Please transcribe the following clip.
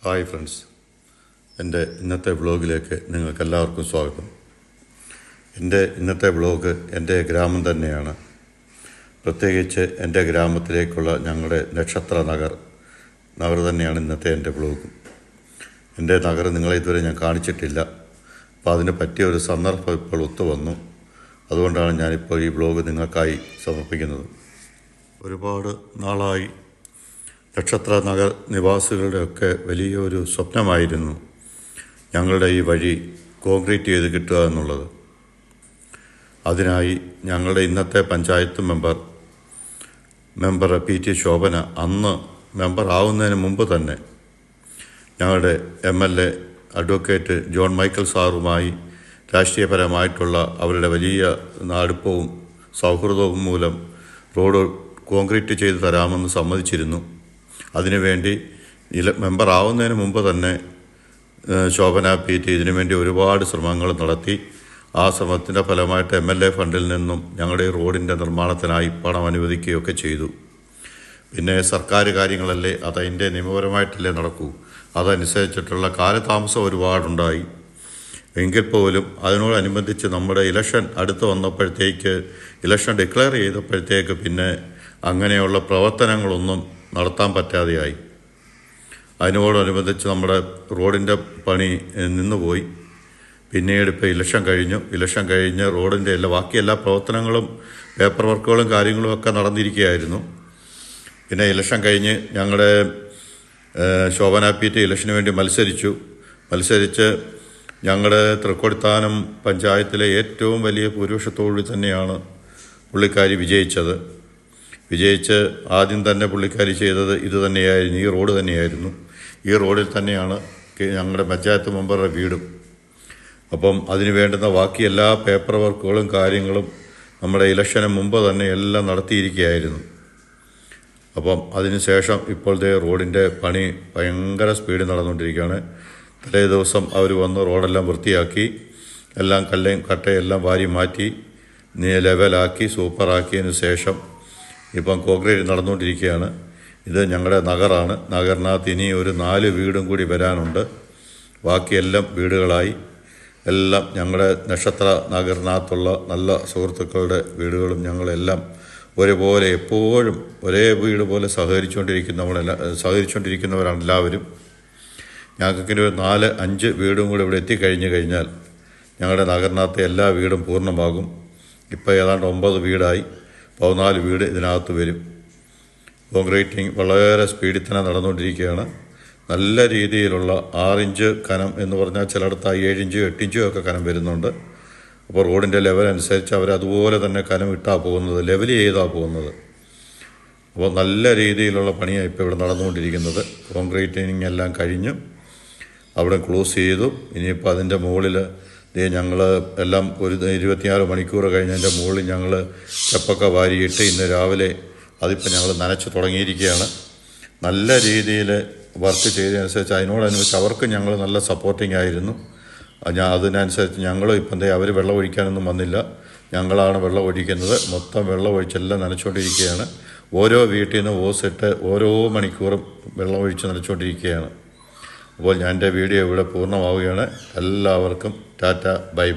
Hi friends, എൻ്റെ ഇന്നത്തെ വ്ളോഗിലേക്ക് നിങ്ങൾക്കെല്ലാവർക്കും സ്വാഗതം. എൻ്റെ ഇന്നത്തെ വ്ളോഗ് എൻ്റെ ഗ്രാമം തന്നെയാണ്. പ്രത്യേകിച്ച് എൻ്റെ ഗ്രാമത്തിലേക്കുള്ള ഞങ്ങളുടെ നക്ഷത്ര നഗർ തന്നെയാണ് ഇന്നത്തെ എൻ്റെ വ്ളോഗ്. എൻ്റെ നഗർ നിങ്ങളെ ഇതുവരെ ഞാൻ കാണിച്ചിട്ടില്ല. അപ്പോൾ അതിന് പറ്റിയ ഒരു സന്ദർഭം ഇപ്പോൾ ഒത്തുവന്നു. അതുകൊണ്ടാണ് ഞാനിപ്പോൾ ഈ വ്ളോഗ് നിങ്ങൾക്കായി സമർപ്പിക്കുന്നത്. ഒരുപാട് നാളായി നക്ഷത്ര നഗർ നിവാസികളുടെയൊക്കെ വലിയൊരു സ്വപ്നമായിരുന്നു ഞങ്ങളുടെ ഈ വഴി കോൺക്രീറ്റ് ചെയ്ത് കിട്ടുക എന്നുള്ളത്. അതിനായി ഞങ്ങളുടെ ഇന്നത്തെ പഞ്ചായത്ത് മെമ്പർ PT ശോഭന അന്ന് മെമ്പർ ആവുന്നതിന് മുമ്പ് തന്നെ ഞങ്ങളുടെ MLA അഡ്വക്കേറ്റ് ജോൺ മൈക്കൽ സാറുമായി രാഷ്ട്രീയപരമായിട്ടുള്ള അവരുടെ വലിയ അടുപ്പവും സൗഹൃദവും മൂലം റോഡ് കോൺക്രീറ്റ് ചെയ്ത് തരാമെന്ന് സമ്മതിച്ചിരുന്നു. അതിനുവേണ്ടി മെമ്പർ ആവുന്നതിന് മുമ്പ് തന്നെ ശോഭന PT ഇതിനുവേണ്ടി ഒരുപാട് ശ്രമങ്ങൾ നടത്തി. ആ ശ്രമത്തിൻ്റെ ഫലമായിട്ട് MLA ഫണ്ടിൽ നിന്നും ഞങ്ങളുടെ റോഡിൻ്റെ നിർമ്മാണത്തിനായി പണം അനുവദിക്കുകയൊക്കെ ചെയ്തു. പിന്നെ സർക്കാർ കാര്യങ്ങളല്ലേ, അതതിൻ്റെ നിയമപരമായിട്ടല്ലേ നടക്കൂ. അതനുസരിച്ചിട്ടുള്ള കാലതാമസം ഒരുപാടുണ്ടായി. എങ്കിൽ പോലും അതിനോടനുബന്ധിച്ച് നമ്മുടെ ഇലക്ഷൻ അടുത്ത് വന്നപ്പോഴത്തേക്ക്, ഇലക്ഷൻ ഡിക്ലെയർ ചെയ്തപ്പോഴത്തേക്ക് പിന്നെ അങ്ങനെയുള്ള പ്രവർത്തനങ്ങളൊന്നും നടത്താൻ പറ്റാതെയായി. അതിനോടനുബന്ധിച്ച് നമ്മുടെ റോഡിൻ്റെ പണി നിന്നുപോയി. പിന്നീട് ഇപ്പോൾ ഇലക്ഷൻ കഴിഞ്ഞ് റോഡിൻ്റെ ബാക്കി എല്ലാ പ്രവർത്തനങ്ങളും പേപ്പർ വർക്കുകളും കാര്യങ്ങളും ഒക്കെ നടന്നിരിക്കുകയായിരുന്നു. പിന്നെ ഇലക്ഷൻ കഴിഞ്ഞ് ഞങ്ങളുടെ ശോഭന PT ഇലക്ഷന് വേണ്ടി മത്സരിച്ച് ഞങ്ങളുടെ തൃക്കൊടിത്താനം പഞ്ചായത്തിലെ ഏറ്റവും വലിയ ഭൂരിപക്ഷത്തോടു തന്നെയാണ് പുള്ളിക്കാരി വിജയിച്ച് ആദ്യം തന്നെ പുള്ളിക്കാരി ചെയ്തത് ഇത് തന്നെയായിരുന്നു, ഈ റോഡ് തന്നെയായിരുന്നു. ഈ റോഡിൽ തന്നെയാണ് ഞങ്ങളുടെ പഞ്ചായത്ത് മെമ്പറുടെ വീടും. അപ്പം അതിന് വേണ്ടുന്ന ബാക്കി എല്ലാ പേപ്പർ വർക്കുകളും കാര്യങ്ങളും നമ്മുടെ ഇലക്ഷന് മുമ്പ് തന്നെ എല്ലാം നടത്തിയിരിക്കുകയായിരുന്നു. അപ്പം അതിനുശേഷം ഇപ്പോഴത്തെ റോഡിൻ്റെ പണി ഭയങ്കര സ്പീഡിൽ നടന്നുകൊണ്ടിരിക്കുകയാണ്. തലേ ദിവസം അവർ വന്ന് റോഡെല്ലാം വൃത്തിയാക്കി, എല്ലാം കട്ടയെല്ലാം വാരി മാറ്റി ലെവലാക്കി സൂപ്പറാക്കിയതിന് ശേഷം ഇപ്പം കോൺക്രീറ്റ് നടന്നുകൊണ്ടിരിക്കുകയാണ്. ഇത് ഞങ്ങളുടെ നഗറാണ്. നഗറിനകത്ത് ഇനി ഒരു 4 വീടും കൂടി വരാനുണ്ട്. ബാക്കിയെല്ലാം വീടുകളായി. എല്ലാം ഞങ്ങളുടെ നക്ഷത്ര നഗറിനകത്തുള്ള നല്ല സുഹൃത്തുക്കളുടെ വീടുകളും ഞങ്ങളെല്ലാം ഒരുപോലെ എപ്പോഴും ഒരേ വീട് പോലെ സഹകരിച്ചുകൊണ്ടിരിക്കുന്നവരാണ് എല്ലാവരും. ഞങ്ങൾക്കൊരു 4-5 വീടും കൂടി ഇവിടെ എത്തിക്കഴിഞ്ഞാൽ ഞങ്ങളുടെ നഗറിനകത്ത് എല്ലാ വീടും പൂർണ്ണമാകും. ഇപ്പോൾ ഏതാണ്ട് 9 വീടായി. 14 വീട് ഇതിനകത്ത് വരും. കോൺക്രീറ്റിങ് വളരെ സ്പീഡിൽ തന്നെ നടന്നുകൊണ്ടിരിക്കുകയാണ്. നല്ല രീതിയിലുള്ള 6 ഇഞ്ച് കനം എന്ന് പറഞ്ഞാൽ ചിലയിടത്ത് 7 ഇഞ്ച് 8 ഇഞ്ചും ഒക്കെ കനം വരുന്നുണ്ട്. അപ്പോൾ റോഡിൻ്റെ ലെവൽ അനുസരിച്ച് അവരതുപോലെ തന്നെ കനം ലെവൽ ചെയ്താണ് പോകുന്നത്. അപ്പോൾ നല്ല രീതിയിലുള്ള പണിയാണ് ഇപ്പോൾ ഇവിടെ നടന്നുകൊണ്ടിരിക്കുന്നത്. കോൺക്രീറ്റിങ് എല്ലാം കഴിഞ്ഞു, അവിടെ ക്ലോസ് ചെയ്തു. ഇനിയിപ്പോൾ അതിൻ്റെ മുകളിൽ ഞങ്ങൾ എല്ലാം ഒരു 24 മണിക്കൂർ കഴിഞ്ഞതിൻ്റെ മുകളിൽ ഞങ്ങൾ ചെപ്പൊക്കെ വാരിയിട്ട് ഇന്ന് രാവിലെ അതിപ്പോൾ ഞങ്ങൾ നനച്ച് തുടങ്ങിയിരിക്കുകയാണ്. നല്ല രീതിയിൽ വർക്ക് ചെയ്തതനുസരിച്ച് അതിനോടനുസരിച്ച് അവർക്ക് ഞങ്ങൾ നല്ല സപ്പോർട്ടിങ് ആയിരുന്നു. അതിനനുസരിച്ച് ഞങ്ങൾ ഇപ്പം അവർ വെള്ളം ഒഴിക്കാനൊന്നും വന്നില്ല, ഞങ്ങളാണ് വെള്ളം ഒഴിക്കുന്നത്. മൊത്തം വെള്ളം ഒഴിച്ചെല്ലാം നനച്ചുകൊണ്ടിരിക്കുകയാണ്. ഓരോ വീട്ടിൽ നിന്ന് ഓസിട്ട് ഓരോ മണിക്കൂറും വെള്ളം ഒഴിച്ച് നനച്ചുകൊണ്ടിരിക്കുകയാണ്. അപ്പോൾ എൻ്റെ വീഡിയോ ഇവിടെ പൂർണ്ണമാവുകയാണ്. എല്ലാവർക്കും ടാറ്റ, ബൈ.